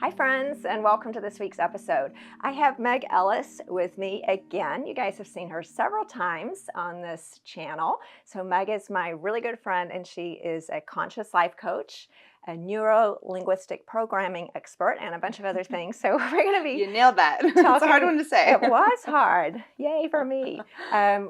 Hi, friends, and welcome to this week's episode. I have Meg Ellis with me again. You guys have seen her several times on this channel. So, Meg is my really good friend, and she is a conscious life coach, a neuro-linguistic programming expert, and a bunch of other things. So, we're going to be You nailed that. It's talking. a hard one to say. It was hard. Yay for me.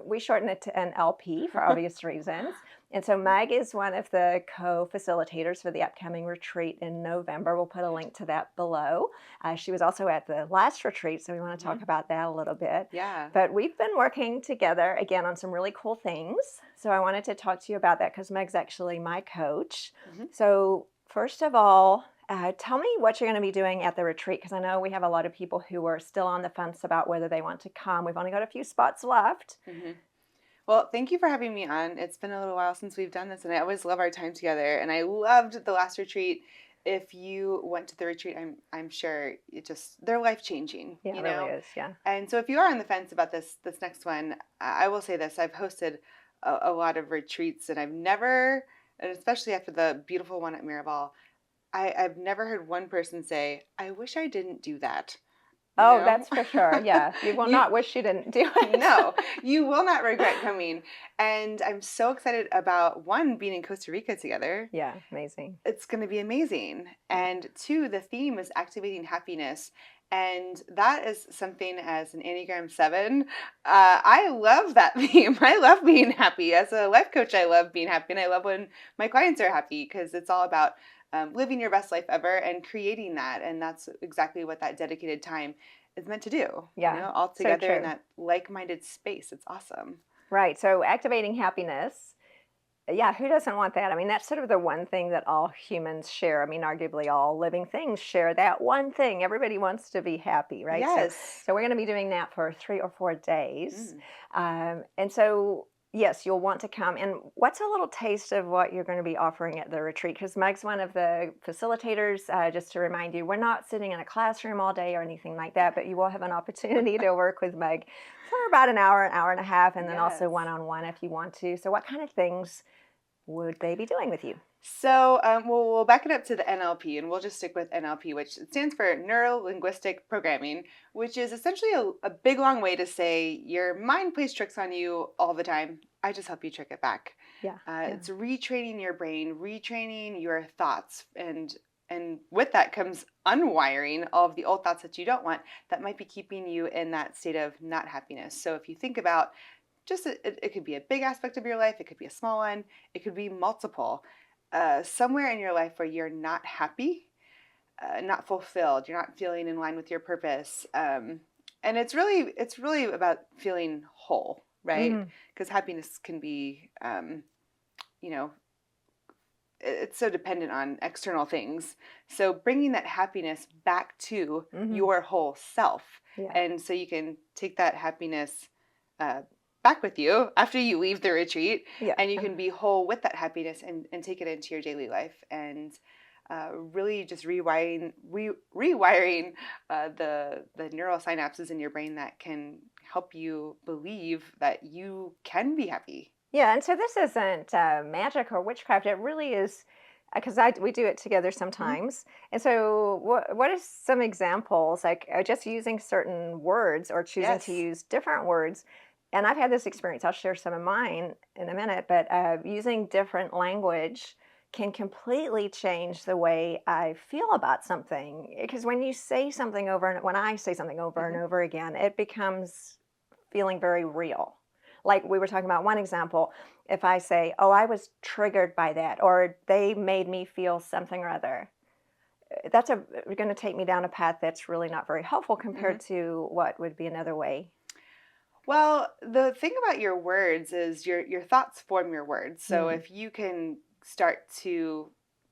We shorten it to NLP for obvious reasons. And so Meg is one of the co-facilitators for the upcoming retreat in November. We'll put a link to that below. She was also at the last retreat, so we want to talk about that a little bit. Yeah. But we've been working together, again, on some really cool things. So I wanted to talk to you about that because Meg's actually my coach. So first of all, tell me what you're going to be doing at the retreat, because I know we have a lot of people who are still on the fence about whether they want to come. We've only got a few spots left. Well, thank you for having me on. It's been a little while since we've done this, and I always love our time together. And I loved the last retreat. If you went to the retreat, I'm sure they're life changing. Yeah, it really is. Yeah. And so if you are on the fence about this next one, I will say this: I've hosted a lot of retreats, and I've never, and especially after the beautiful one at Mirabal, I've never heard one person say, "I wish I didn't do that." Oh, that's for sure. Yeah. You will not wish you didn't do it. No, you will not regret coming. And I'm so excited about, one, being in Costa Rica together. Yeah, amazing. It's going to be amazing. And two, the theme is activating happiness. And that is something, as an Enneagram 7, I love that theme. I love being happy. As a life coach, I love being happy. And I love when my clients are happy, because it's all about living your best life ever and creating that. And that's exactly what that dedicated time is meant to do. Yeah. All together so in that like-minded space. It's awesome. Right. So activating happiness. Yeah, who doesn't want that? I mean, that's sort of the one thing that all humans share. I mean, arguably all living things share that one thing. Everybody wants to be happy, right? Yes. So we're going to be doing that for 3 or 4 days. And so, yes, you'll want to come. And what's a little taste of what you're going to be offering at the retreat? Because Meg's one of the facilitators. Just to remind you, we're not sitting in a classroom all day or anything like that, but you will have an opportunity to work with Meg for about an hour and a half, and then also one-on-one if you want to. So what kind of things would they be doing with you? So we'll back it up to the NLP, and we'll just stick with NLP, which stands for Neurolinguistic Programming, which is essentially a big, long way to say your mind plays tricks on you all the time. I just help you trick it back. Yeah. It's retraining your brain, retraining your thoughts, and with that comes unwiring all of the old thoughts that you don't want that might be keeping you in that state of not happiness. So if you think about it could be a big aspect of your life, it could be a small one, it could be multiple. Somewhere in your life where you're not happy, not fulfilled, you're not feeling in line with your purpose. And it's really about feeling whole, right? Because happiness can be, it's so dependent on external things. So bringing that happiness back to your whole self. Yeah. And so you can take that happiness back with you after you leave the retreat, and you can be whole with that happiness and take it into your daily life, and really just rewiring the neural synapses in your brain that can help you believe that you can be happy. Yeah, and so this isn't magic or witchcraft. It really is, because we do it together sometimes. And so what are some examples, like just using certain words or choosing to use different words? And I've had this experience. I'll share some of mine in a minute, but using different language can completely change the way I feel about something. Because when you say something when I say something over and over again, it becomes feeling very real. Like we were talking about one example, if I say, oh, I was triggered by that, or they made me feel something or other, that's going to take me down a path that's really not very helpful compared to what would be another way. Well, the thing about your words is your thoughts form your words. So if you can start to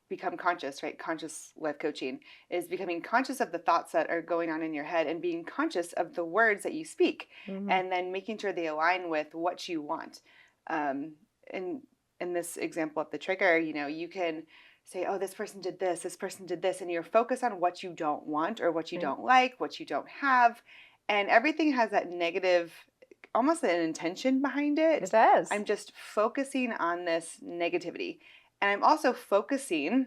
become conscious, right? Conscious life coaching is becoming conscious of the thoughts that are going on in your head and being conscious of the words that you speak, and then making sure they align with what you want. In this example of the trigger, you can say, oh, this person did this, and you're focused on what you don't want or what you don't like, what you don't have. And everything has that negative, almost an intention behind it. It does. I'm just focusing on this negativity. And I'm also focusing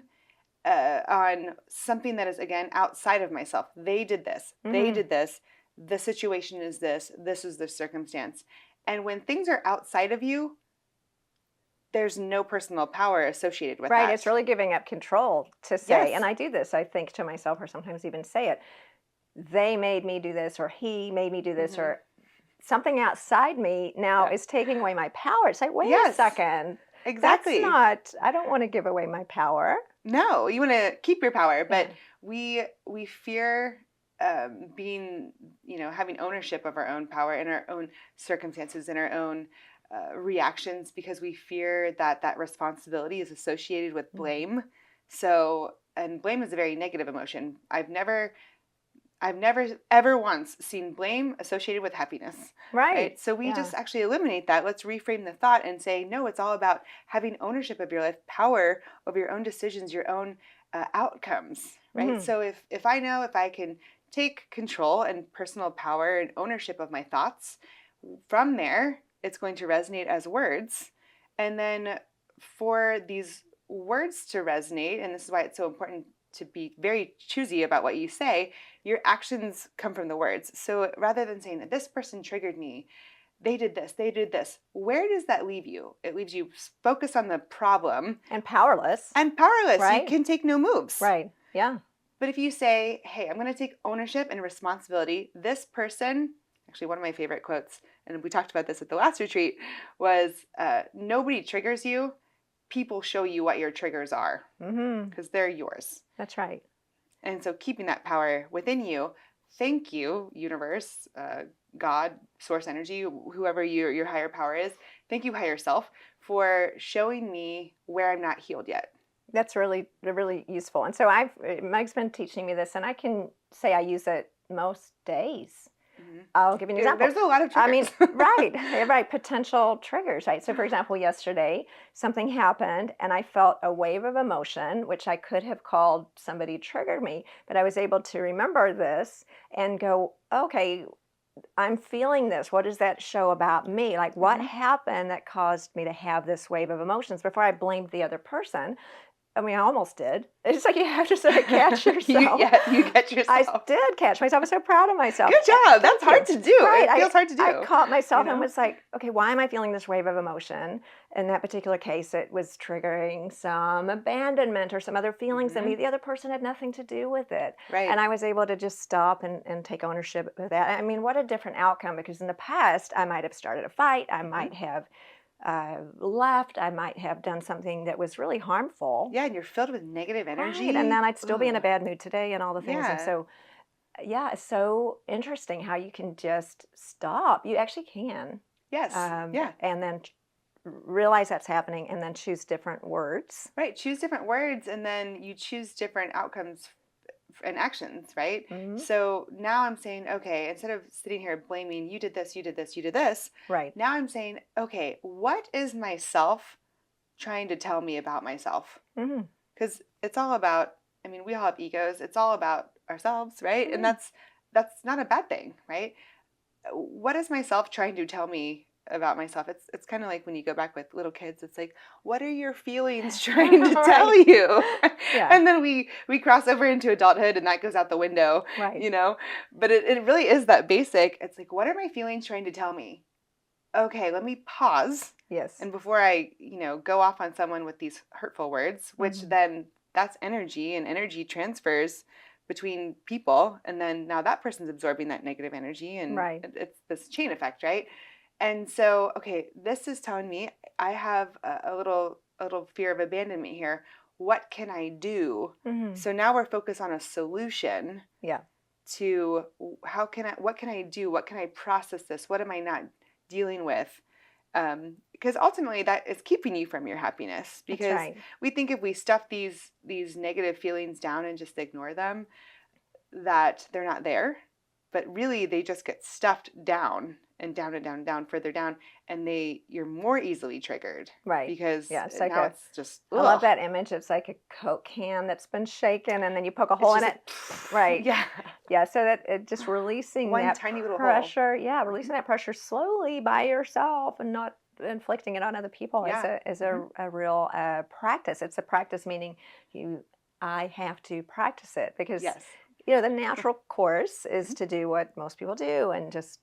on something that is, again, outside of myself. They did this. They did this. The situation is this. This is the circumstance. And when things are outside of you, there's no personal power associated with Right. that. It's really giving up control to say, Yes. and I do this, I think to myself, or sometimes even say it, they made me do this, or he made me do this, or something outside me now is taking away my power. It's like, wait a second. Exactly. That's not, I don't want to give away my power. No, you want to keep your power, but we fear being, having ownership of our own power and our own circumstances and our own reactions, because we fear that responsibility is associated with blame. So, and blame is a very negative emotion. I've never ever once seen blame associated with happiness. Right? So we just actually eliminate that. Let's reframe the thought and say, no, it's all about having ownership of your life, power over your own decisions, your own outcomes, right? So if I know, if I can take control and personal power and ownership of my thoughts, from there, it's going to resonate as words. And then for these words to resonate, and this is why it's so important to be very choosy about what you say, your actions come from the words. So rather than saying that this person triggered me, they did this, where does that leave you? It leaves you focused on the problem. And powerless. Right? You can take no moves. Right. Yeah. But if you say, hey, I'm going to take ownership and responsibility, this person, actually one of my favorite quotes, and we talked about this at the last retreat, was nobody triggers you. People show you what your triggers are because they're yours. That's right. And so keeping that power within you, thank you, universe, God, source energy, whoever your higher power is. Thank you, higher self, for showing me where I'm not healed yet. That's really, really useful. And so Meg's been teaching me this, and I can say I use it most days. I'll give you an example. There's a lot of triggers. Right. Potential triggers, right? So, for example, yesterday, something happened and I felt a wave of emotion, which I could have called somebody triggered me, but I was able to remember this and go, okay, I'm feeling this. What does that show about me? Like, what happened that caused me to have this wave of emotions before I blamed the other person? I mean, I almost did. It's like you have to sort of catch yourself. you catch yourself. I did catch myself. I was so proud of myself. Good job. That's hard to do. Right. It feels hard to do. I caught myself and was like, okay, why am I feeling this wave of emotion? In that particular case, it was triggering some abandonment or some other feelings in me. The other person had nothing to do with it. Right. And I was able to just stop and take ownership of that. I mean, what a different outcome, because in the past, I might have started a fight. I might have left. I might have done something that was really harmful. Yeah, and you're filled with negative energy. Right, and then I'd still be in a bad mood today and all the things. And so, yeah, it's so interesting how you can just stop. You actually can. Yes. And then realize that's happening and then choose different words. Right, choose different words, and then you choose different outcomes and actions, right? So now I'm saying, okay, instead of sitting here blaming, you did this, you did this, you did this. Right. Now I'm saying, okay, what is myself trying to tell me about myself? Because it's all about, I mean, we all have egos. It's all about ourselves, right? And that's not a bad thing, right? What is myself trying to tell me about myself? It's kind of like when you go back with little kids, it's like, what are your feelings trying to tell you? And then we cross over into adulthood and that goes out the window, but it really is that basic. It's like, what are my feelings trying to tell me? Okay, let me pause. Yes. And before I, go off on someone with these hurtful words, which then that's energy, and energy transfers between people. And then now that person's absorbing that negative energy, and it's this chain effect, right? And so, okay, this is telling me I have a little fear of abandonment here. What can I do? So now we're focused on a solution. To what can I do? What can I process this? What am I not dealing with? Because ultimately that is keeping you from your happiness. Because we think if we stuff these negative feelings down and just ignore them, that they're not there. But really, they just get stuffed down and down and down and down, further down, and you're more easily triggered. Right. Because it's like it's just, ugh. I love that image. It's like a Coke can that's been shaken, and then you poke a hole in it. Right. Yeah. Yeah. So that it just releasing one that tiny little pressure. Hole. Yeah. Releasing that pressure slowly by yourself and not inflicting it on other people is a real practice. It's a practice, meaning I have to practice it because, Yes. the natural course is Mhm. to do what most people do and just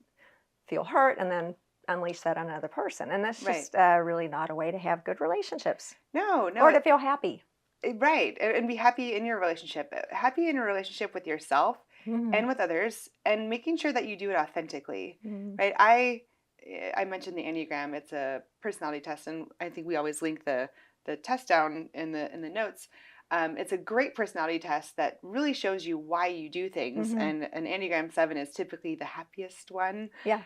feel hurt and then unleash that on another person. And that's Right. just really not a way to have good relationships No, no, or to feel happy. right. And be happy in your relationship. Happy in a relationship with yourself Mhm. and with others, and making sure that you do it authentically. Mhm. Right? I mentioned the Enneagram. It's a personality test, and I think we always link the test down in the notes. It's a great personality test that really shows you why you do things. Mhm. And an Enneagram 7 is typically the happiest one. Yeah.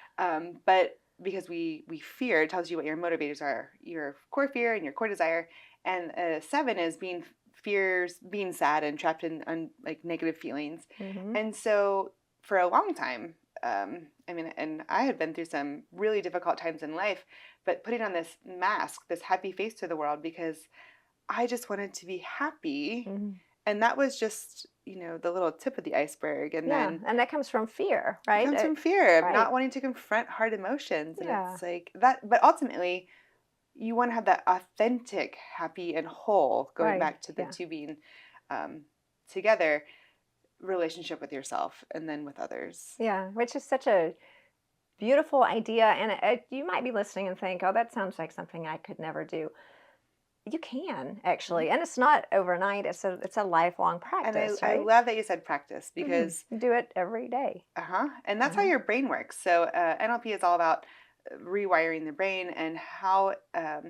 But because we fear, it tells you what your motivators are, your core fear and your core desire. And 7 is being sad and trapped in like negative feelings. Mhm. And so for a long time, I mean, and I had been through some really difficult times in life, but putting on this mask, this happy face to the world, because I just wanted to be happy. Mhm. And that was just, the little tip of the iceberg. And Yeah, then and that comes from fear, it right? comes from fear of Right. not wanting to confront hard emotions. And Yeah. it's like that, but ultimately, you want to have that authentic, happy, and whole, going Right. back to the Yeah. two being um, together, relationship with yourself and then with others. Yeah, which is such a beautiful idea. And you might be listening and think, oh, that sounds like something I could never do. You can Mhm. actually, and it's not overnight. It's a lifelong And practice, I right? love that you said practice because, You do it every day. and that's how Uh-huh. your brain works. So NLP is all about rewiring the brain and how, let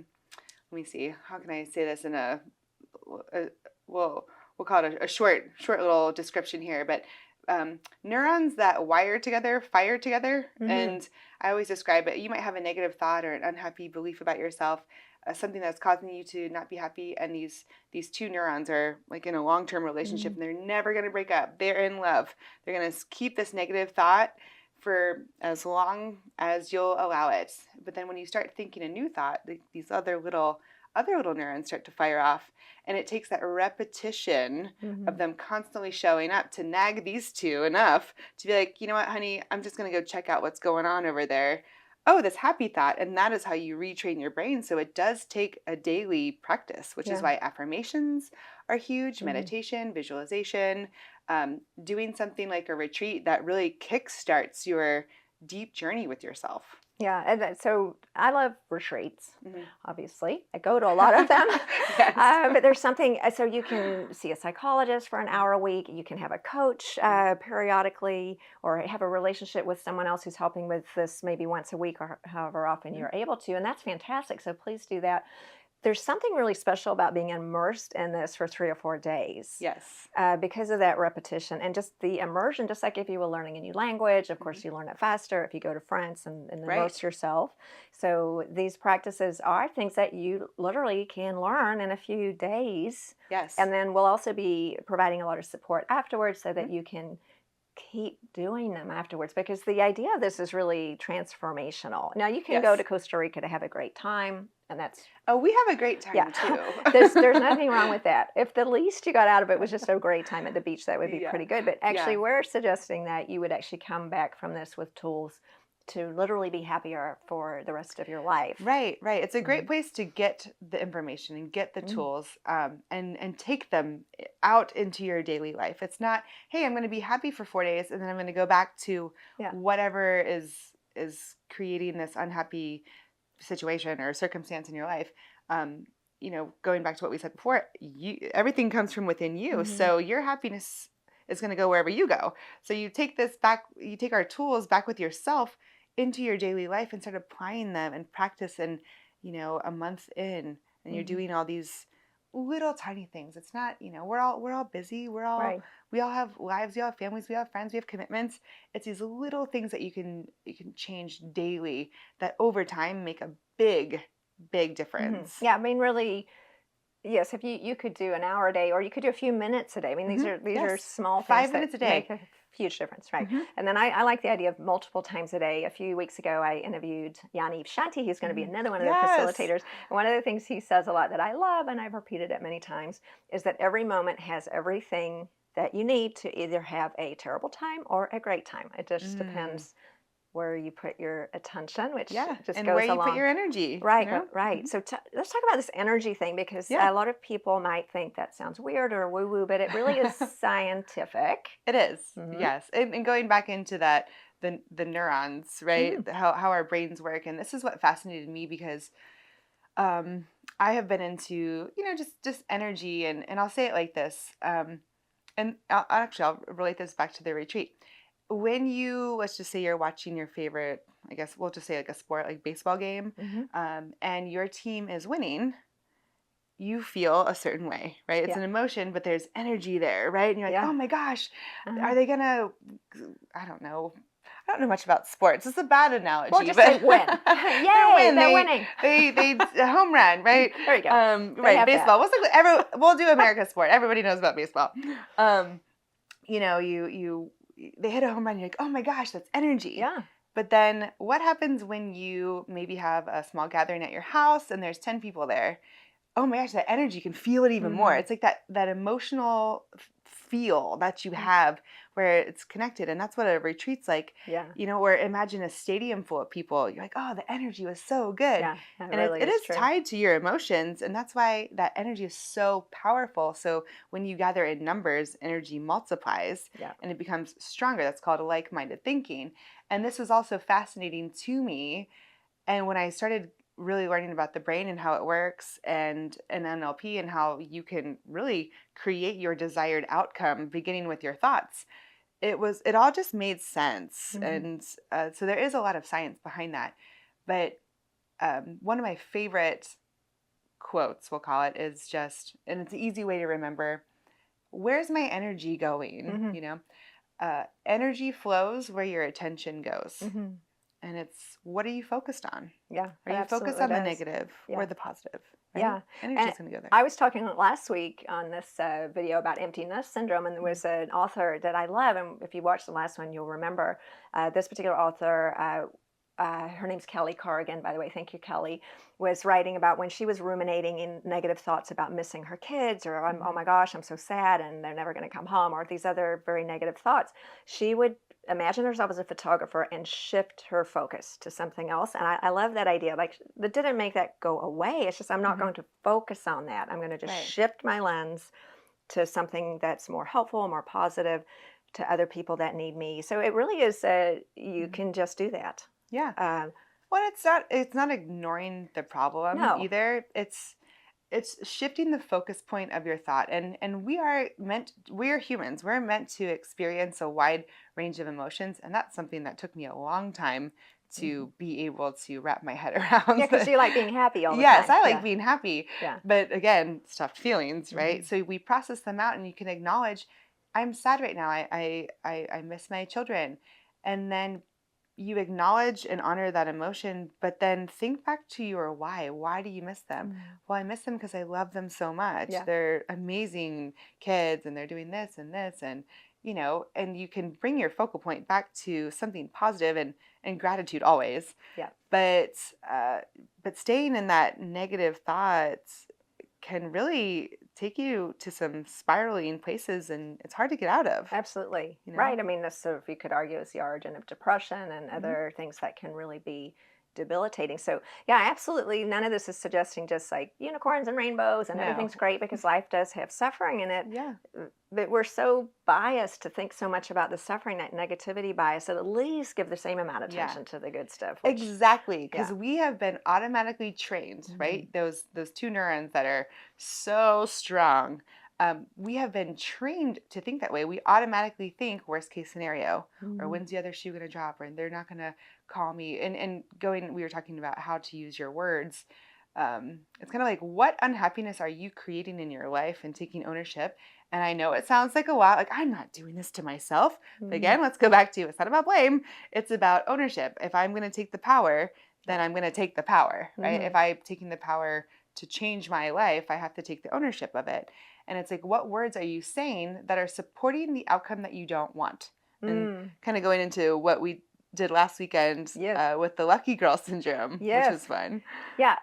me see, how can I say this in a well, we'll call it a short little description here, but neurons that wire together fire together. Hmm. And I always describe it, you might have a negative thought or an unhappy belief about yourself, something that's causing you to not be happy, and these two neurons are like in a long-term relationship, Hmm. and they're never going to break up. They're in love. They're going to keep this negative thought for as long as you'll allow it. But then when you start thinking a new thought, these other little neurons start to fire off. And it takes that repetition of Hmm. them constantly showing up to nag these two enough to be like, you know what, honey, I'm just going to go check out what's going on over there. Oh, this happy thought. And that is how you retrain your brain. So it does take a daily practice, which is Yeah. why affirmations are huge, Hmm. meditation, visualization, doing something like a retreat that really kickstarts your deep journey with yourself. Yeah, and so I love retreats. Mhm. Obviously, I go to a lot of them. Yes. But there's something, so you can see a psychologist for an hour a week. You can have a coach periodically, or have a relationship with someone else who's helping with this maybe once a week or however often Mhm. you're able to. And that's fantastic. So please do that. There's something really special about being immersed in this for 3 or 4 days Yes. because of that repetition and just the immersion. Just like if you were learning a new language, of Mhm. course, you learn it faster if you go to France and Right. immerse yourself. So these practices are things that you literally can learn in a few days. Yes. And then we'll also be providing a lot of support afterwards so that Mhm. you can keep doing them afterwards, because the idea of this is really transformational. Now you can go to Yes. Costa Rica to have a great time, and that's, Oh, we have a great yeah, time too. there's nothing wrong with that. If the least you got out of it was just a great time at the beach, that would be Yeah. pretty good. But actually, Yeah. we're suggesting that you would actually come back from this with tools to literally be happier for the rest of your life. Right, right. It's a great Mhm. place to get the information and get the Mhm. tools, and take them out into your daily life. It's not, hey, I'm going to be happy for 4 days and then I'm going to go back to Yeah. whatever is creating this unhappy situation or circumstance in your life. Um, going back to what we said before, everything comes from within you. Mhm. So your happiness is going to go wherever you go. So you take this back, you take our tools back with yourself into your daily life and start applying them and practice. And a month in, and you're Mhm. doing all these little tiny things. It's not, we're all busy. Right. We all have lives, we all have families, we all have friends, we have commitments. It's these little things that you can change daily that over time make a big Mhm. difference. Yeah. I mean, really, yes, if you could do an hour a day, or you could do a few minutes a day. I mean, these are Yes. small things 5 minutes that a make day. a huge difference, right? Hmm. And then I like the idea of multiple times a day. A few weeks ago, I interviewed Yaniv Shanti. He's going to be Hmm. another one of the Yes. facilitators. And one of the things he says a lot that I love, and I've repeated it many times, is that every moment has everything that you need to either have a terrible time or a great time. It just Mm. depends where you put your attention, which Yeah. just And where goes you put along. your energy, you Right, know? right. Mhm. So let's talk about this energy thing because Yeah. a lot of people might think that sounds weird or woo woo, but it really is scientific. It is, Hmm. yes. And going back into that, the neurons, Hmm. right? How our brains work. And this is what fascinated me because um, I have been into, just energy, and I'll say it like this. And I'll relate this back to the retreat. When you, let's just say you're watching your favorite, I guess we'll just say like a sport, like baseball game, Hmm. and your team is winning, you feel a certain way, right? It's Yeah, an emotion, but there's energy there, right? And you're like, yeah. oh my gosh, Uh-huh. are they gonna, I don't know. I don't know much about sports. It's a bad Or analogy, just say but win. they're Yay, win. they're winning. They a home run, right? There you go. They Right. have that. Baseball. We'll do America's sport. Everybody knows about baseball. Um, they hit a home run. You're like, oh my gosh, that's energy. Yeah. But then what happens when you maybe have a small gathering at your house and there's 10 people there? Oh my gosh, that energy, you can feel it even more. Hmm. It's like that emotional feel that you have where it's connected. And that's what a retreat's like, Yeah. or imagine a stadium full of people. You're like, oh, the energy was so good. Yeah. That And really it is is true. tied to your emotions. And that's why that energy is so powerful. So when you gather in numbers, energy multiplies Yeah. and it becomes stronger. That's called like-minded thinking. And this was also fascinating to me. And when I started really learning about the brain and how it works and NLP and how you can really create your desired outcome beginning with your thoughts, it all just made sense. Hmm. And so there is a lot of science behind that. But one of my favorite quotes, we'll call it, is just, and it's an easy way to remember, where's my energy going? Hmm. Energy flows where your attention goes. Hmm. And it's, what are you focused on? Yeah, Are it you focused absolutely on the does. negative or Yeah. the positive? Right? Yeah. And Energy's going to go there. I was talking last week on this video about empty nest syndrome, and there was an author that I love. And if you watched the last one, you'll remember this particular author. Her name's Kelly Corrigan, by the way. Thank you, Kelly. Was writing about when she was ruminating in negative thoughts about missing her kids, or oh my gosh, I'm so sad, and they're never going to come home, or these other very negative thoughts. She would imagine herself as a photographer and shift her focus to something else. And I love that idea. Like, that didn't make that go away. It's just I'm not going to focus on that. I'm going to just Right. shift my lens to something that's more helpful, more positive to other people that need me. So it really is, you can just do that. Yeah. Uh, Well, it's not ignoring the problem no. either. It's shifting the focus point of your thought. And we're humans. We're meant to experience a wide range of emotions, and that's something that took me a long time Mhm. to be able to wrap my head Yeah, around. because you like being happy all the Yes, time. I like Yeah. being happy. Yeah. But again, stuffed feelings, right? Hmm. So we process them out and you can acknowledge, I'm sad right now. I miss my children. And then you acknowledge and honor that emotion, but then think back to your why. Why do you miss them? Hmm. Well, I miss them because I love them so much. Yeah. They're amazing kids and they're doing this and this and you can bring your focal point back to something positive and gratitude always. Yeah. But staying in that negative thoughts can really take you to some spiraling places, and it's hard to get out of. Absolutely. You know. Right. I mean, this sort of, you could argue, is the origin of depression and Hmm. other things that can really be debilitating. So, yeah, absolutely. None of this is suggesting just like unicorns and rainbows and No. everything's great, because life does have suffering in it. Yeah. But we're so biased to think so much about the suffering, that negativity bias, that at least give the same amount of Yeah. attention to the good stuff. Which, Exactly, because yeah. we have been automatically trained, Hmm. right? Those two neurons that are so strong. We have been trained to think that way. We automatically think worst case scenario, or Hmm. when's the other shoe going to drop, or they're not going to call me. And going, we were talking about how to use your words. It's kind of like, what unhappiness are you creating in your life and taking ownership? And I know it sounds like a lot, like I'm not doing this to myself. But Hmm. again, let's go back to, it's not about blame. It's about ownership. If I'm going to take the power, then Yeah. I'm going to take the power, right? Hmm. If I'm taking the power to change my life, I have to take the ownership of it. And it's like, what words are you saying that are supporting the outcome that you don't want? And Mm. kind of going into what we did last weekend Yes. with the lucky girl syndrome, which was Yes. fun. Yeah,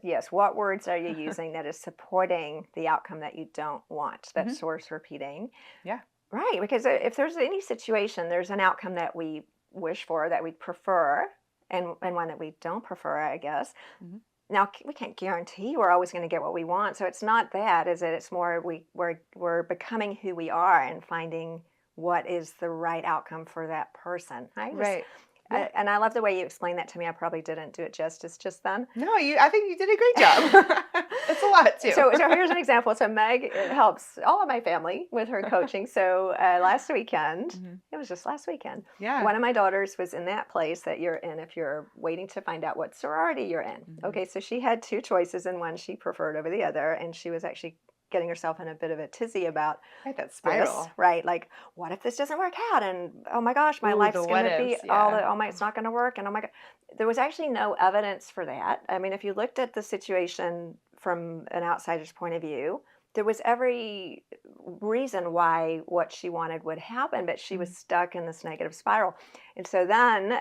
yes. What words are you using that is supporting the outcome that you don't want? Hmm. That's worth repeating. Yeah. Right, because if there's any situation, there's an outcome that we wish for, that we prefer, and one that we don't prefer, I guess. Mhm. Now, we can't guarantee we're always going to get what we want. So it's not that, is it? It's more we're becoming who we are and finding what is the right outcome for that person. Right. Yeah. And I love the way you explained that to me. I probably didn't do it justice just then. No, I think you did a great job. It's a lot too. So here's an example. So Meg helps all of my family with her coaching. So last weekend, it was just last weekend. Yeah. One of my daughters was in that place that you're in if you're waiting to find out what sorority you're in. Okay, so she had two choices, and one she preferred over the other, and she was actually getting herself in a bit of a tizzy about that spiral. this, right? Like, what if this doesn't work out? And oh my gosh, my life's going to be it's not going to work. And oh my God, there was actually no evidence for that. I mean, if you looked at the situation from an outsider's point of view, there was every reason why what she wanted would happen, but she was stuck in this negative spiral. And so then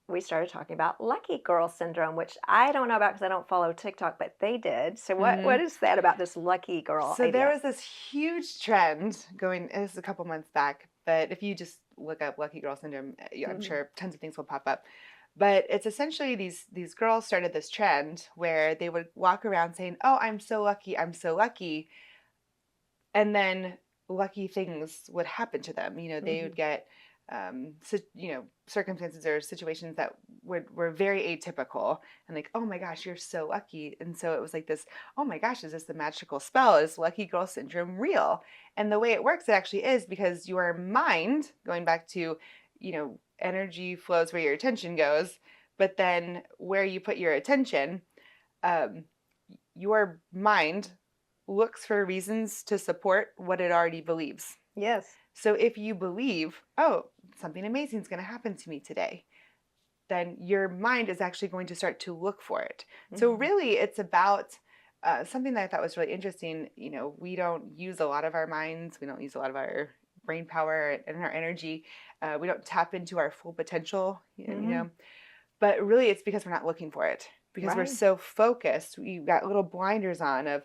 we started talking about lucky girl syndrome, which I don't know about because I don't follow TikTok, but they did. So what is that about this lucky girl idea? There was this huge trend going, it was a couple months back, but if you just look up lucky girl syndrome, I'm sure tons of things will pop up. But it's essentially these girls started this trend where they would walk around saying, oh, I'm so lucky, I'm so lucky. And then lucky things would happen to them. You know, they would get circumstances or situations that were very atypical, and like, oh my gosh, you're so lucky. And so it was like this, oh my gosh, is this the magical spell? Is lucky girl syndrome real? And the way it works, it actually is, because your mind, going back to, energy flows where your attention goes, but then where you put your attention, your mind looks for reasons to support what it already believes. Yes. So if you believe, oh, something amazing is going to happen to me today, then your mind is actually going to start to look for it. So really, it's about something that I thought was really interesting. We don't use a lot of our minds. We don't use a lot of our brain power and our energy. We don't tap into our full potential, but really it's because we're not looking for it, because we're so focused. We've got little blinders on of,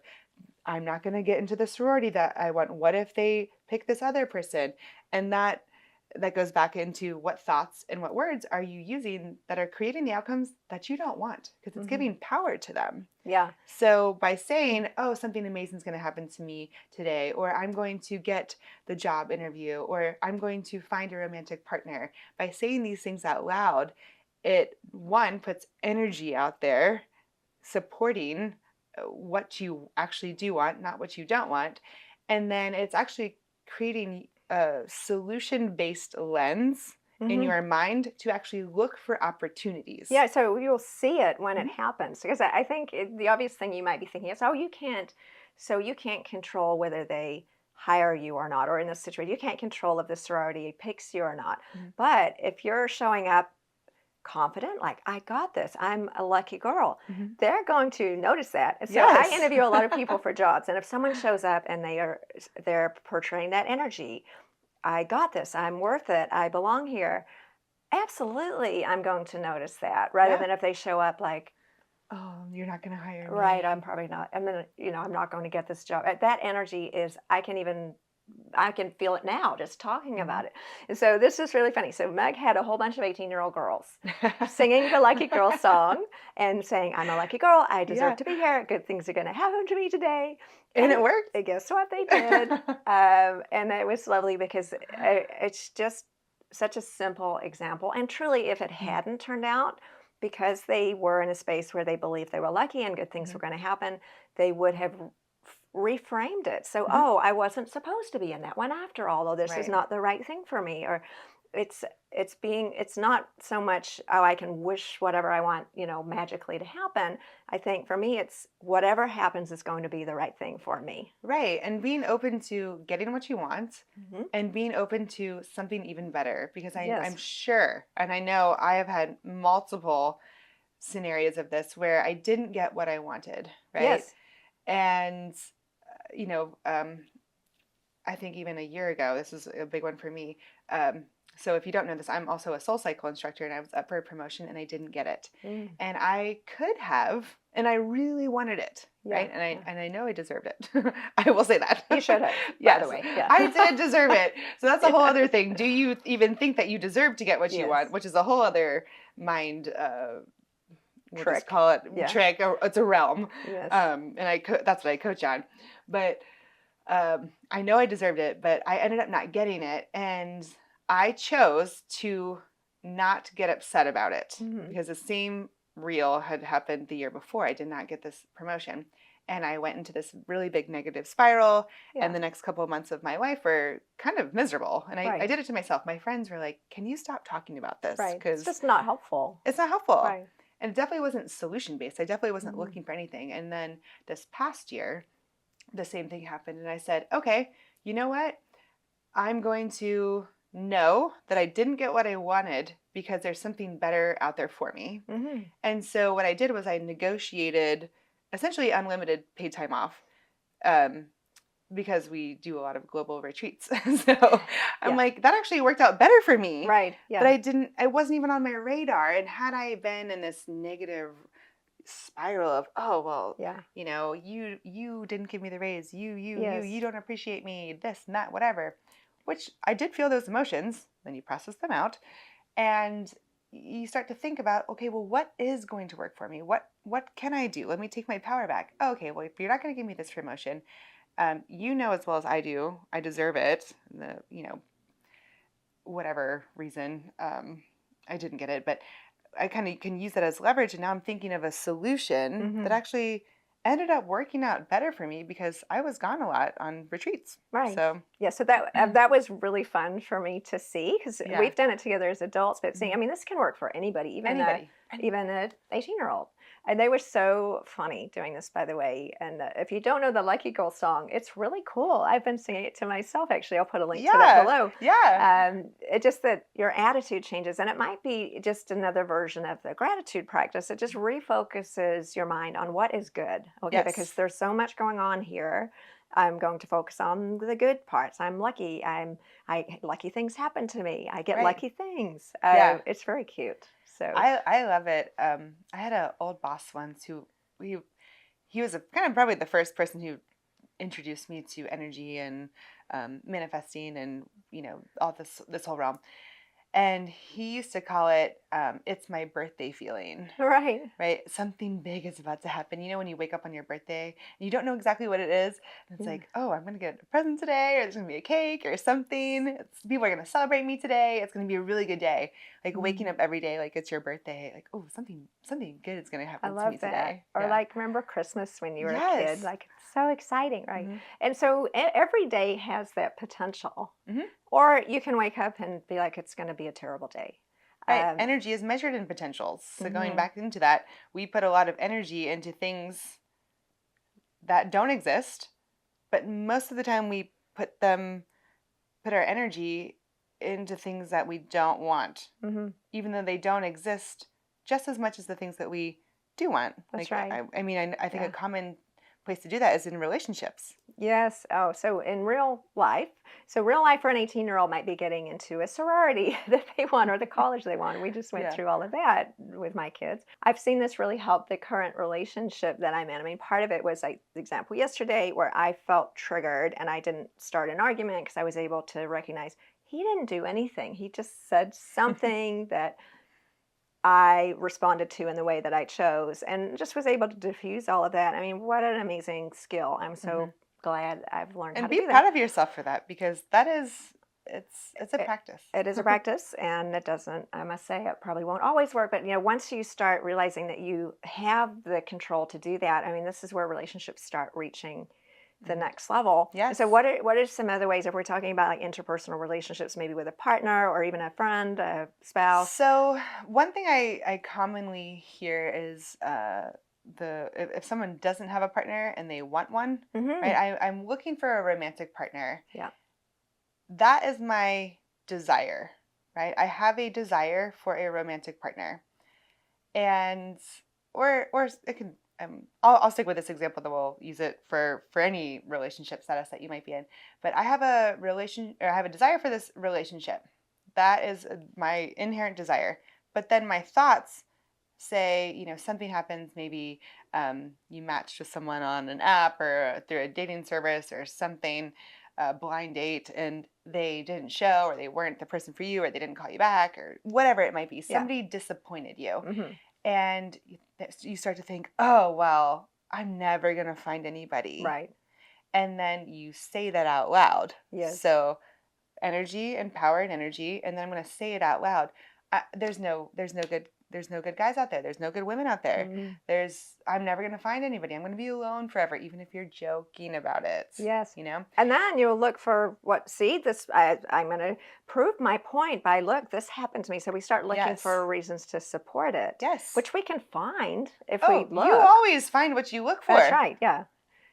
I'm not going to get into the sorority that I want. What if they pick this other person? And that goes back into what thoughts and what words are you using that are creating the outcomes that you don't want, because it's giving power to them. Yeah. So by saying, oh, something amazing is going to happen to me today, or I'm going to get the job interview, or I'm going to find a romantic partner, by saying these things out loud, it, one, puts energy out there supporting what you actually do want, not what you don't want. And then it's actually creating a solution-based lens in your mind to actually look for opportunities. Yeah, so you'll see it when it happens. Because I think the obvious thing you might be thinking is, oh, you can't control whether they hire you or not, or in this situation, you can't control if the sorority picks you or not. But if you're showing up confident, like, I got this, I'm a lucky girl, they're going to notice that. And so I interview a lot of people for jobs, and if someone shows up and they're portraying that energy, I got this, I'm worth it, I belong here, absolutely I'm going to notice that, rather than if they show up like, oh, you're not going to hire me. Right, I'm probably not. And then, I'm not going to get this job. That energy is, I can feel it now just talking about it. And so this is really funny. So Meg had a whole bunch of 18-year-old girls singing the Lucky Girl song and saying, I'm a lucky girl, I deserve to be here, good things are going to happen to me today. And it worked. And guess what they did? And it was lovely, because it's just such a simple example. And truly, if it hadn't turned out, because they were in a space where they believed they were lucky and good things were going to happen, they would have reframed it. So, oh, I wasn't supposed to be in that one after all, or this is not the right thing for me. Or it's not so much, oh, I can wish whatever I want, magically to happen. I think for me, it's whatever happens is going to be the right thing for me. Right. And being open to getting what you want, and being open to something even better, because I'm sure, and I know I have had multiple scenarios of this where I didn't get what I wanted. Right. Yes. And I think even a year ago, this was a big one for me. So if you don't know this, I'm also a soul cycle instructor, and I was up for a promotion and I didn't get it. Mm. And I could have, and I really wanted it, Yeah, right? yeah. And I know I deserved it. I will say that. You should have, by Yes, the way. Yeah. I did deserve it. So that's a whole Yeah. other thing. Do you even think that you deserve to get what you Yes. want? Which is a whole other mind, we'll just Trick. call it Yeah. trick, or it's a realm. Yes. And that's what I coach on. But I know I deserved it, but I ended up not getting it. And I chose to not get upset about it Mhm. because the same reel had happened the year before. I did not get this promotion. And I went into this really big negative spiral. Yeah. And the next couple of months of my life were kind of miserable. And I Right. did it to myself. My friends were like, can you stop talking about this? Right. It's Because just not helpful. it's not helpful. Right. And it definitely wasn't solution based. I definitely wasn't Mhm. looking for anything. And then this past year, the same thing happened. And I said, okay, you know what? I'm going to know that I didn't get what I wanted because there's something better out there for me. Mm-hmm. And so what I did was I negotiated essentially unlimited paid time off, because we do a lot of global retreats. So I'm Yeah. like, that actually worked out better for me. Right. Yeah. But I wasn't even on my radar. And had I been in this negative spiral of, oh, well, Yeah. you know, you didn't give me the raise, Yes. you don't appreciate me, this and that, whatever, which I did feel those emotions. Then you process them out and you start to think about, okay, well, what is going to work for me? What can I do? Let me take my power back. Oh, okay, well, if you're not going to give me this promotion, you know as well as I do, I deserve it. Whatever reason, I didn't get it, but I kind of can use that as leverage. And now I'm thinking of a solution Mm-hmm. that actually ended up working out better for me because I was gone a lot on retreats. Right. So Yeah. So that was really fun for me to see because Yeah. we've done it together as adults. But seeing, I mean, this can work for anybody, even an 18-year-old. And they were so funny doing this, by the way. And if you don't know the Lucky Girl song, it's really cool. I've been singing it to myself. Actually, I'll put a link to that below. Yeah. It just that your attitude changes, and it might be just another version of the gratitude practice. It just refocuses your mind on what is good. Okay, Yes. because there's so much going on here. I'm going to focus on the good parts. I'm lucky. Lucky things happen to me. I get Right. lucky things. Yeah. It's very cute. So I love it. I had an old boss once who he was kind of probably the first person who introduced me to energy and manifesting and all this whole realm. And he used to call it, it's my birthday feeling. right. Something big is about to happen. When you wake up on your birthday and you don't know exactly what it is. And it's like, oh, I'm going to get a present today, or there's going to be a cake or something. People are going to celebrate me today. It's going to be a really good day. Like waking up every day like it's your birthday. Like, oh, something good is going to happen to me today. Or Yeah. like, remember Christmas when you were a Yes. kid? Like, it's so exciting, right? Mm-hmm. And so every day has that potential. Mm-hmm. Or you can wake up and be like, it's going to be a terrible day. Right. Energy is measured in potentials. So going back into that, we put a lot of energy into things that don't exist, but most of the time we put our energy into things that we don't want, even though they don't exist just as much as the things that we do want. That's right. I think a common place to do that is in relationships. Yes. Oh, so in real life for an 18-year-old might be getting into a sorority that they want or the college they want. We just went through all of that with my kids. I've seen this really help the current relationship that I'm in. I mean, part of it was like the example yesterday where I felt triggered and I didn't start an argument because I was able to recognize he didn't do anything. He just said something that I responded to in the way that I chose and just was able to diffuse all of that. I mean, what an amazing skill. I'm so glad I've learned how to do that. And be proud of yourself for that because that is, it's a practice. It is a practice and it doesn't, I must say, it probably won't always work. But, once you start realizing that you have the control to do that, I mean, this is where relationships start reaching the next level. Yes. So what are some other ways if we're talking about like interpersonal relationships, maybe with a partner or even a friend, a spouse? So one thing I commonly hear is if someone doesn't have a partner and they want one, right? I'm looking for a romantic partner. Yeah. That is my desire, right? I have a desire for a romantic partner. And or it can I'll stick with this example, that we'll use it for any relationship status that you might be in. But I have a desire for this relationship. that is my inherent desire. But then my thoughts say, something happens, maybe you matched with someone on an app or through a dating service or something, a blind date, and they didn't show, or they weren't the person for you, or they didn't call you back, or whatever it might be. Yeah. Somebody disappointed you. Hmm. And you start to think, oh, well, I'm never going to find anybody. Right. And then you say that out loud. Yes. So energy and power and energy, and then I'm going to say it out loud. There's no good guys out there. There's no good women out there. Mhm. I'm never going to find anybody. I'm going to be alone forever, even if you're joking about it. Yes. You know? And then you'll look for I'm going to prove my point by, look, this happened to me. So we start looking Yes. for reasons to support it. Yes. Which we can find if we look. You always find what you look for. That's right. Yeah.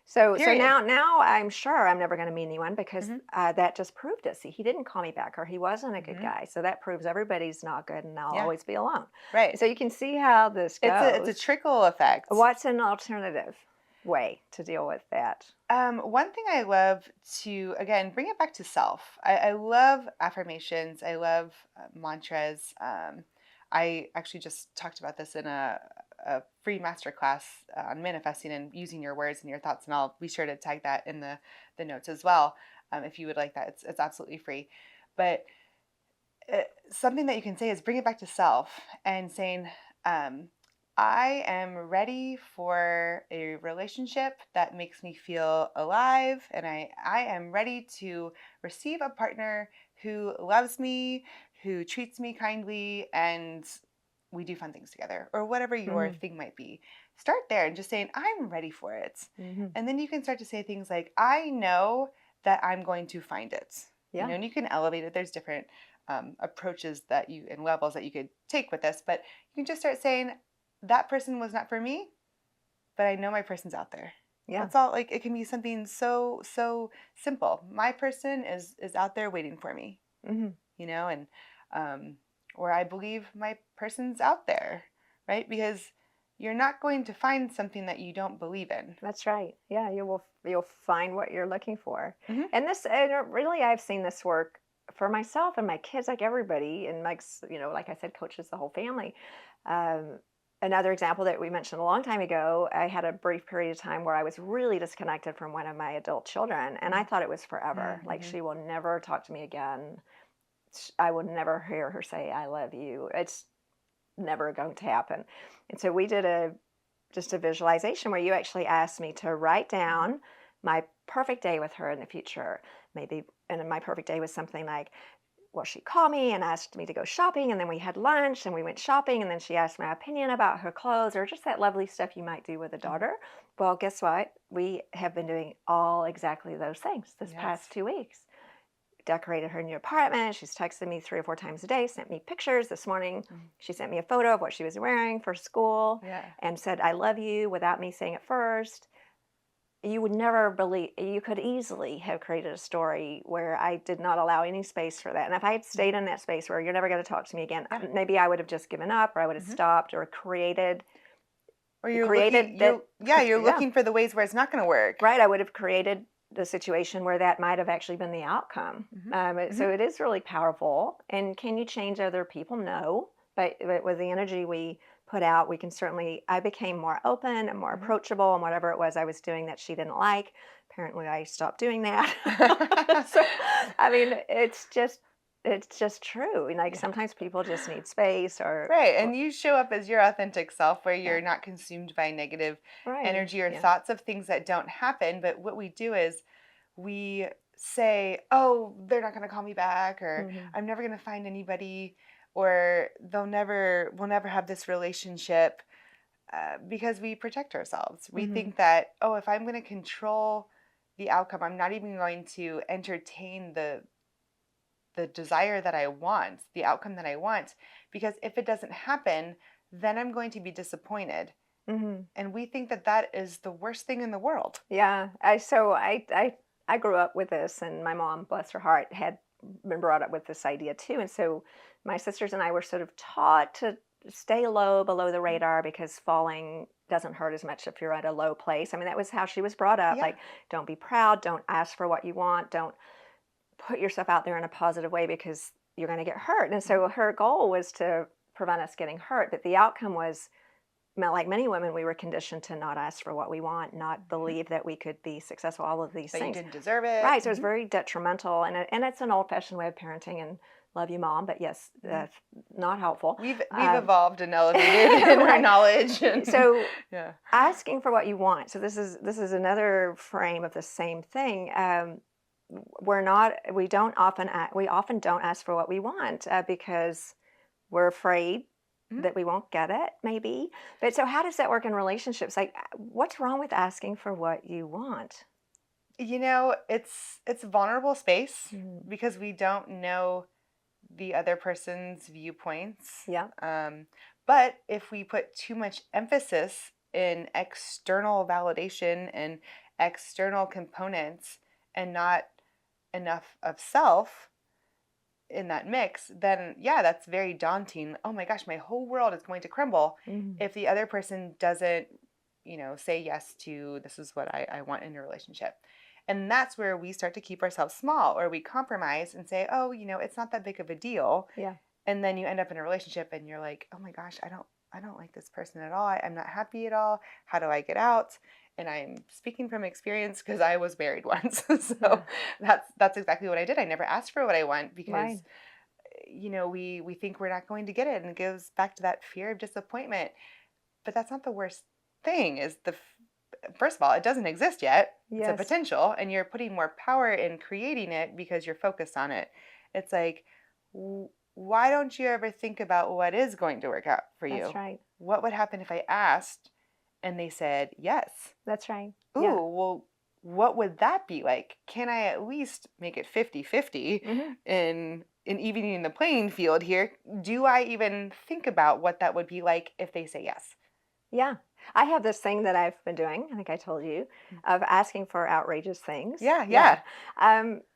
So Period. now I'm sure I'm never going to meet anyone because Mhm. that just proved it. See, he didn't call me back, or he wasn't a good Mhm. guy. So that proves everybody's not good, and I'll Yeah. always be alone. Right. So you can see how this goes. It's a trickle effect. What's an alternative way to deal with that? One thing I love to, again, bring it back to self. I love affirmations. I love mantras. I actually just talked about this in a free masterclass on manifesting and using your words and your thoughts, and I'll be sure to tag that in the notes as well. If you would like that, it's absolutely free. But something that you can say is bring it back to self and saying, I am ready for a relationship that makes me feel alive, and I am ready to receive a partner who loves me, who treats me kindly, and we do fun things together, or whatever your thing might be. Start there and just saying, I'm ready for it. Mm-hmm. And then you can start to say things like, I know that I'm going to find it. Yeah. And you can elevate it. There's different approaches and levels that you could take with this, but you can just start saying, that person was not for me, but I know my person's out there. Yeah. That's all. Like, it can be something so simple. My person is out there waiting for me. Mm-hmm. And or I believe my person's out there, right? Because you're not going to find something that you don't believe in. That's right. Yeah, you'll find what you're looking for. Mm-hmm. And really, I've seen this work for myself and my kids, like everybody, and Mike's, like I said, coaches the whole family. Another example that we mentioned a long time ago, I had a brief period of time where I was really disconnected from one of my adult children, and I thought it was forever. Mm-hmm. Like, she will never talk to me again. I will never hear her say, I love you. It's never going to happen. And so we did just a visualization where you actually asked me to write down my perfect day with her in the future. And my perfect day was something like, well, she called me and asked me to go shopping, and then we had lunch and we went shopping, and then she asked my opinion about her clothes, or just that lovely stuff you might do with a daughter. Well, guess what? We have been doing exactly those things this past 2 weeks. Decorated her new apartment. She's texted me 3 or 4 times a day, sent me pictures. This morning, she sent me a photo of what she was wearing for school and said, I love you, without me saying it first. You would never believe, you could easily have created a story where I did not allow any space for that. And if I had stayed in that space where you're never going to talk to me again, maybe I would have just given up, or I would have stopped, or created. Or you're looking for the ways where it's not going to work. Right. I would have created the situation where that might have actually been the outcome. So it is really powerful. And can you change other people? No. But with the energy we put out, we can certainly, I became more open and more approachable, and whatever it was I was doing that she didn't like, apparently I stopped doing that. So, I mean, it's just true. Like, sometimes people just need space, or right. And you show up as your authentic self, where you're not consumed by negative energy or thoughts of things that don't happen. But what we do is we say, oh, they're not going to call me back, or I'm never going to find anybody, or we'll never have this relationship, because we protect ourselves. We think that, oh, if I'm going to control the outcome, I'm not even going to entertain the desire that I want, the outcome that I want, because if it doesn't happen, then I'm going to be disappointed. And we think that is the worst thing in the world. Yeah. I grew up with this, and my mom, bless her heart, had been brought up with this idea too. And so my sisters and I were sort of taught to stay low, below the radar, because falling doesn't hurt as much if you're at a low place. I mean, that was how she was brought up. Like, don't be proud, don't ask for what you want, don't put yourself out there in a positive way, because you're going to get hurt. And so her goal was to prevent us getting hurt. But the outcome was, like many women, we were conditioned to not ask for what we want, not believe that we could be successful, all of these That you things. didn't deserve it. Right. So it's very detrimental. And it's an old fashioned way of parenting. And love you, Mom. But yes, not helpful. We've evolved and elevated in our knowledge. So yeah. asking for what you want. So this is another frame of the same thing. We often don't ask for what we want because we're afraid that we won't get it, maybe. But so how does that work in relationships? Like, what's wrong with asking for what you want? You know, it's a vulnerable space because we don't know the other person's viewpoints. Yeah. But if we put too much emphasis in external validation and external components and not enough of self in that mix, then that's very daunting. Oh my gosh, my whole world is going to crumble if the other person doesn't, say yes to this is what I want in a relationship. And that's where we start to keep ourselves small, or we compromise and say, oh, it's not that big of a deal. Yeah. And then you end up in a relationship and you're like, oh my gosh, I don't like this person at all. I'm not happy at all. How do I get out? And I'm speaking from experience because I was married once. So that's exactly what I did. I never asked for what I want because, we think we're not going to get it. And it goes back to that fear of disappointment. But that's not the worst thing. First of all, it doesn't exist yet. Yes. It's a potential, and you're putting more power in creating it because you're focused on it. It's like, why don't you ever think about what is going to work out for you? That's right. What would happen if I asked and they said yes? That's right. Ooh, yeah. Well, what would that be like? Can I at least make it 50-50 in evening the playing field here? Do I even think about what that would be like if they say yes? Yeah. I have this thing that I've been doing, I think I told you, of asking for outrageous things. Yeah.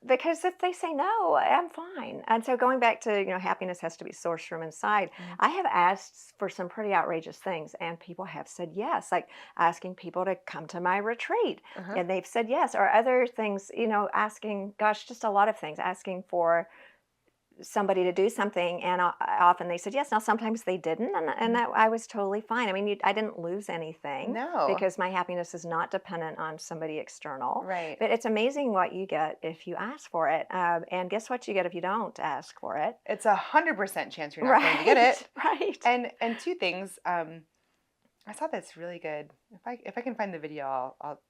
Because if they say no, I'm fine. And so going back to, happiness has to be sourced from inside. I have asked for some pretty outrageous things and people have said yes, like asking people to come to my retreat and they've said yes, or other things, asking, gosh, just a lot of things, asking for somebody to do something, and often they said yes. Now sometimes they didn't, and that I was totally fine. I mean, I didn't lose anything, because my happiness is not dependent on somebody external. Right. But it's amazing what you get if you ask for it, and guess what you get if you don't ask for it? It's 100% chance you're not going to get it. Right. And two things. I saw this really good. If I can find the video, I'll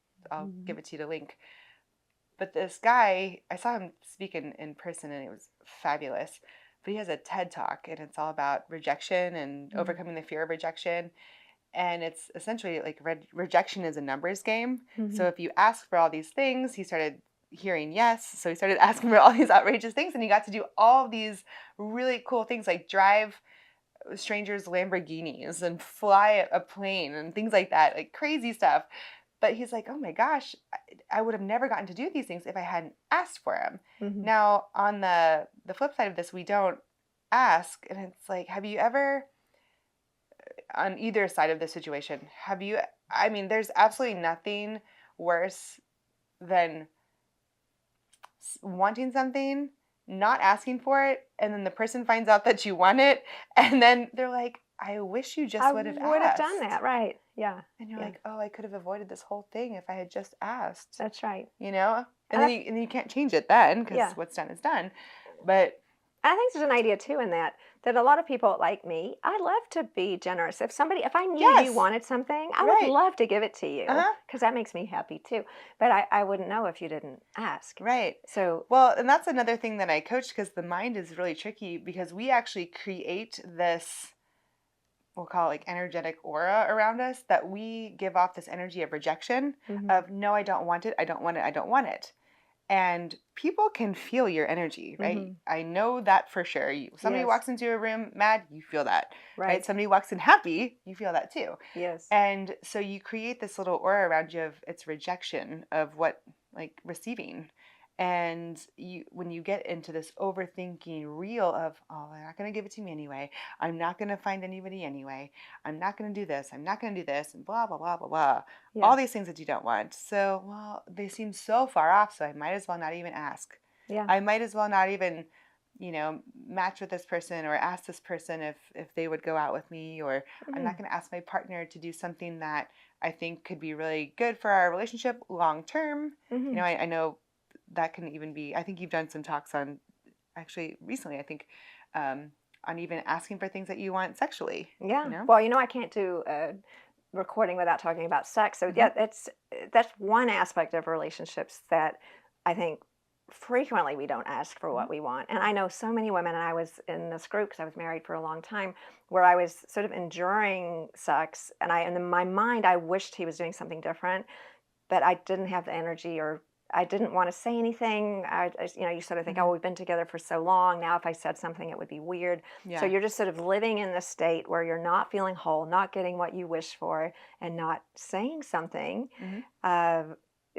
give it to you to link. But this guy, I saw him speak in person, and it was fabulous. But he has a TED Talk, and it's all about rejection and overcoming the fear of rejection. And it's essentially like rejection is a numbers game. So if you ask for all these things, he started hearing yes. So he started asking for all these outrageous things, and he got to do all these really cool things, like drive strangers' Lamborghinis and fly a plane and things like that, like crazy stuff. But he's like, oh my gosh, I would have never gotten to do these things if I hadn't asked for them. Now, on the flip side of this, we don't ask. And it's like, have you ever, on either side of the situation, there's absolutely nothing worse than wanting something, not asking for it, and then the person finds out that you want it, and then they're like, I wish you just would have asked. I would have done that, right. Yeah. And you're like, oh, I could have avoided this whole thing if I had just asked. That's right. And then you can't change it then, because what's done is done. But I think there's an idea too in that a lot of people like me, I love to be generous. If I knew you wanted something, I would love to give it to you, because that makes me happy too. But I wouldn't know if you didn't ask. Right. So, well, and that's another thing that I coach, because the mind is really tricky, because we actually create this, we'll call it like energetic aura around us, that we give off this energy of rejection of, no, I don't want it. I don't want it. I don't want it. And people can feel your energy, right? I know that for sure. Somebody walks into a room mad, you feel that, right? Somebody walks in happy, you feel that too. Yes. And so you create this little aura around you of its rejection of what, like, receiving. And when you get into this overthinking reel of, oh, they're not going to give it to me anyway. I'm not going to find anybody anyway. I'm not going to do this. I'm not going to do this, and blah, blah, blah, blah, blah. Yeah. All these things that you don't want. So, well, they seem so far off, so I might as well not even ask. Yeah. I might as well not even match with this person or ask this person if they would go out with me, or I'm not going to ask my partner to do something that I think could be really good for our relationship long term. I know that can even be, I think you've done some talks on, actually recently, I think, on even asking for things that you want sexually. Yeah. Well, I can't do a recording without talking about sex. So yeah, that's one aspect of relationships that I think frequently we don't ask for what we want. And I know so many women, and I was in this group because I was married for a long time, where I was sort of enduring sex, and in my mind I wished he was doing something different, but I didn't have the energy, or I didn't want to say anything. You sort of think, oh, we've been together for so long. Now, if I said something, it would be weird. Yeah. So you're just sort of living in this state where you're not feeling whole, not getting what you wish for, and not saying something.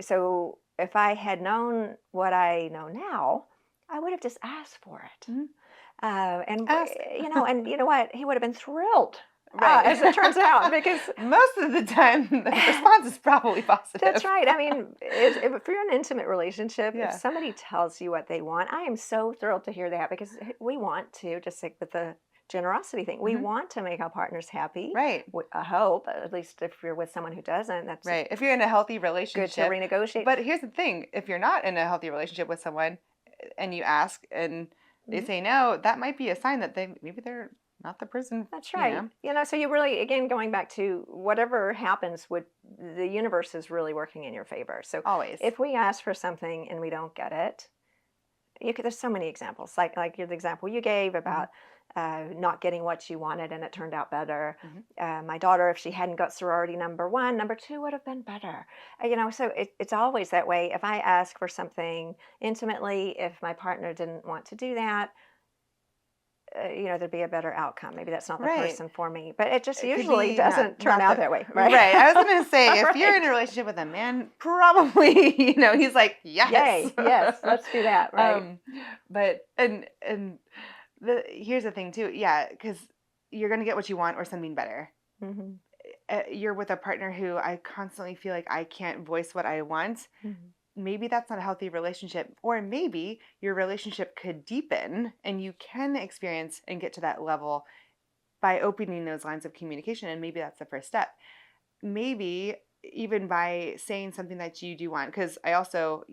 So if I had known what I know now, I would have just asked for it. And you know what? He would have been thrilled. Right. As it turns out, because most of the time the response is probably positive. That's right. I mean, if you're in an intimate relationship, if somebody tells you what they want, I am so thrilled to hear that, because we want to, just stick with the generosity thing, we want to make our partners happy. Right. I hope, at least if you're with someone who doesn't, that's right. If you're in a healthy relationship, good to renegotiate. But here's the thing: if you're not in a healthy relationship with someone, and you ask and they say no, that might be a sign that maybe they're not the person. That's right. So you really, again, going back to whatever happens, the universe is really working in your favor. So always, if we ask for something and we don't get it, there's so many examples, like the example you gave about not getting what you wanted and it turned out better. My daughter, if she hadn't got sorority number 1, number 2 would have been better. So it's always that way. If I ask for something intimately, if my partner didn't want to do that, there'd be a better outcome. Maybe that's not the person for me, but it just usually doesn't turn out that way. Right. Right. I was going to say, if you're in a relationship with a man, probably, he's like, yes. Yay, yes, let's do that. Right. But, here's the thing too. Yeah. Because you're going to get what you want or something better. You're with a partner who I constantly feel like I can't voice what I want. Maybe that's not a healthy relationship, or maybe your relationship could deepen and you can experience and get to that level by opening those lines of communication. And maybe that's the first step. Maybe even by saying something that you do want, because I also,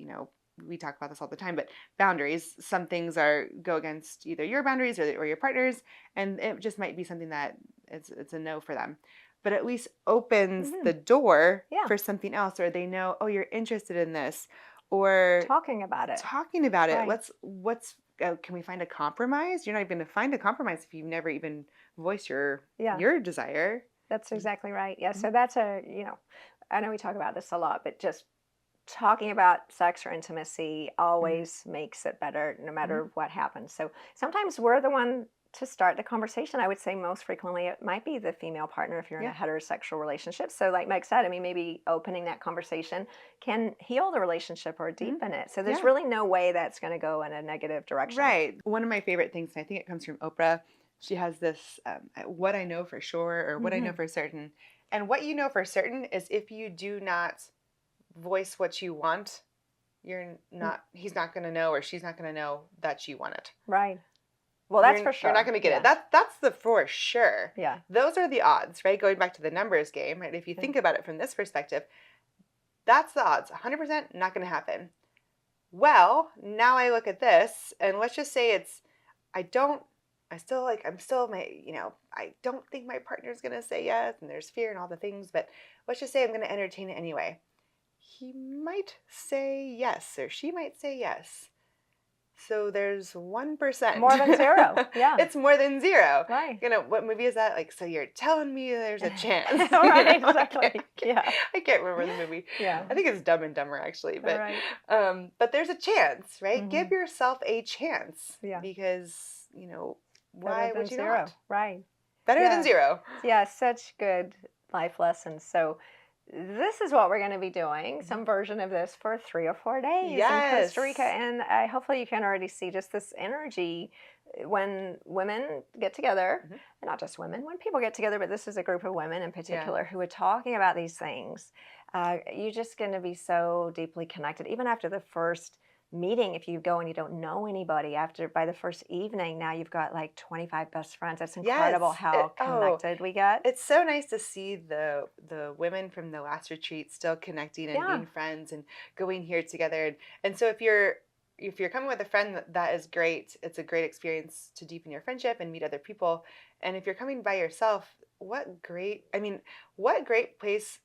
we talk about this all the time, but boundaries, some things go against either your boundaries or your partner's, and it just might be something that it's a no for them. But at least opens the door for something else, or they know, oh, you're interested in this, or talking about it. Right. Can we find a compromise? You're not even going to find a compromise if you've never even voiced your desire. That's exactly right. Yeah. So that's I know we talk about this a lot, but just talking about sex or intimacy always makes it better, no matter what happens. So sometimes we're the one to start the conversation. I would say most frequently it might be the female partner if you're in a heterosexual relationship. So like Meg said, maybe opening that conversation can heal the relationship or deepen it. So there's really no way that's going to go in a negative direction. Right. One of my favorite things, and I think it comes from Oprah, she has this, what I know for sure, or what I know for certain. And what you know for certain is if you do not voice what you want, he's not going to know, or she's not going to know that you want it. Right. Well, that's for sure. You're not going to get it. That's the for sure. Yeah. Those are the odds, right? Going back to the numbers game, right? If you think about it from this perspective, that's the odds. 100% not going to happen. Well, now I look at this, and let's just say I don't think my partner's going to say yes, and there's fear and all the things, but let's just say I'm going to entertain it anyway. He might say yes, or she might say yes. So there's 1%. More than zero. Yeah. It's more than zero. Right. What movie is that? Like, so you're telling me there's a chance. Right, exactly. I can't remember the movie. Yeah. I think it's Dumb and Dumber, actually. But but there's a chance, right? Give yourself a chance. Yeah. Because, why would you zero. Not? Right. Better than zero. Yeah, such good life lessons. So this is what we're going to be doing, some version of this for 3 or 4 days in Costa Rica. And hopefully you can already see just this energy when women get together, and not just women, when people get together, but this is a group of women in particular who are talking about these things. You're just going to be so deeply connected. Even after the first meeting, if you go and you don't know anybody, by the first evening, now you've got like 25 best friends. That's incredible Yes. how connected we get. It's so nice to see the women from the last retreat still connecting and Yeah. being friends and going here together. And so if you're coming with a friend, that is great. It's a great experience to deepen your friendship and meet other people. And if you're coming by yourself, what great place,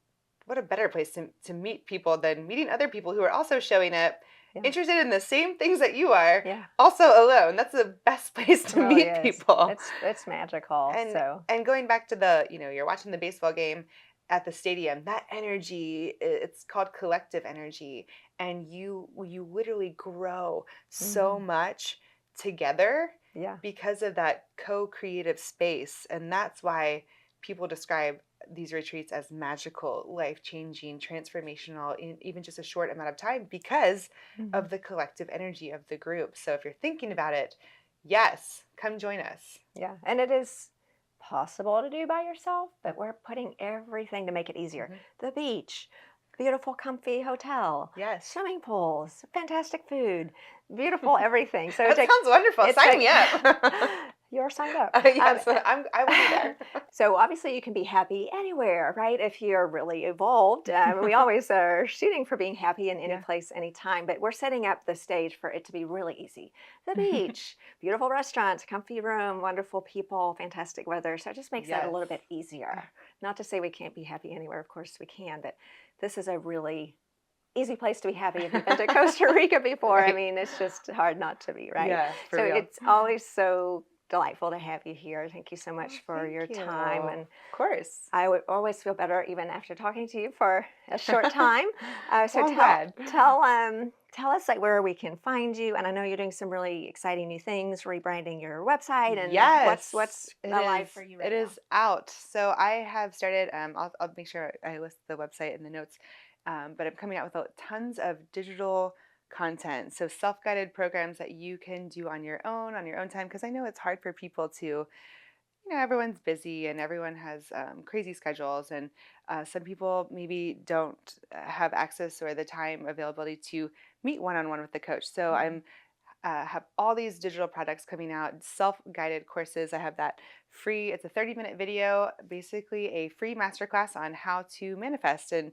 what a better place to meet people than meeting other people who are also showing up, Yeah. interested in the same things that you are, Yeah. also alone. That's the best place to It really meet is. people. It's magical. And going back to you're watching the baseball game at the stadium, that energy, it's called collective energy, and you literally grow so much together Yeah. because of that co-creative space. And that's why people describe these retreats as magical, life-changing, transformational in even just a short amount of time because of the collective energy of the group. So if you're thinking about it, yes, come join us. Yeah, and it is possible to do by yourself, but we're putting everything to make it easier. The beach, beautiful, comfy hotel, Yes. swimming pools, fantastic food, beautiful everything. So that sounds wonderful. Sign me up. You're signed up. Yes, I will be there. So obviously you can be happy anywhere, right? If you're really evolved. We always are shooting for being happy in any place, anytime, but we're setting up the stage for it to be really easy. The beach, beautiful restaurants, comfy room, wonderful people, fantastic weather. So it just makes it a little bit easier. Not to say we can't be happy anywhere. Of course we can, but this is a really easy place to be happy. If you've been to Costa Rica before, Right. I mean, it's just hard not to be, right? Yeah, for so real. It's always so delightful to have you here. Thank you so much for your you. time. And of course. I would always feel better even after talking to you for a short time. So Well, I'm glad. tell us like where we can find you. And I know you're doing some really exciting new things, rebranding your website, and what's alive for you right now. It is out. So I have started. I'll make sure I list the website in the notes. But I'm coming out with tons of digital content. So self-guided programs that you can do on your own time. Because I know it's hard for people to, everyone's busy and everyone has crazy schedules. And some people maybe don't have access or the time availability to meet one-on-one with the coach. So I'm have all these digital products coming out, self-guided courses. I have that free, it's a 30-minute video, basically a free masterclass on how to manifest and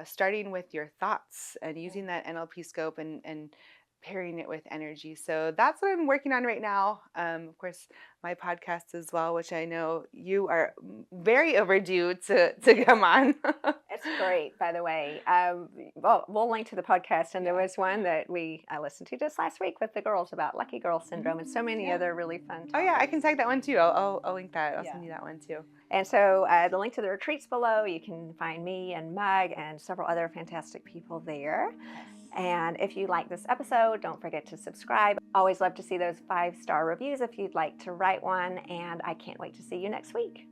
starting with your thoughts and using that NLP scope and pairing it with energy. So that's what I'm working on right now. Of course, my podcast as well, which I know you are very overdue to come on. It's great, by the way. Well, we'll link to the podcast, and there was one that I listened to just last week with the girls about lucky girl syndrome and so many other really fun topics. Oh yeah, I can tag that one too. I'll link that. I'll send you that one too. And so the link to the retreats below, you can find me and Meg and several other fantastic people there. And if you like this episode, don't forget to subscribe. Always love to see those 5-star reviews if you'd like to write one. And I can't wait to see you next week.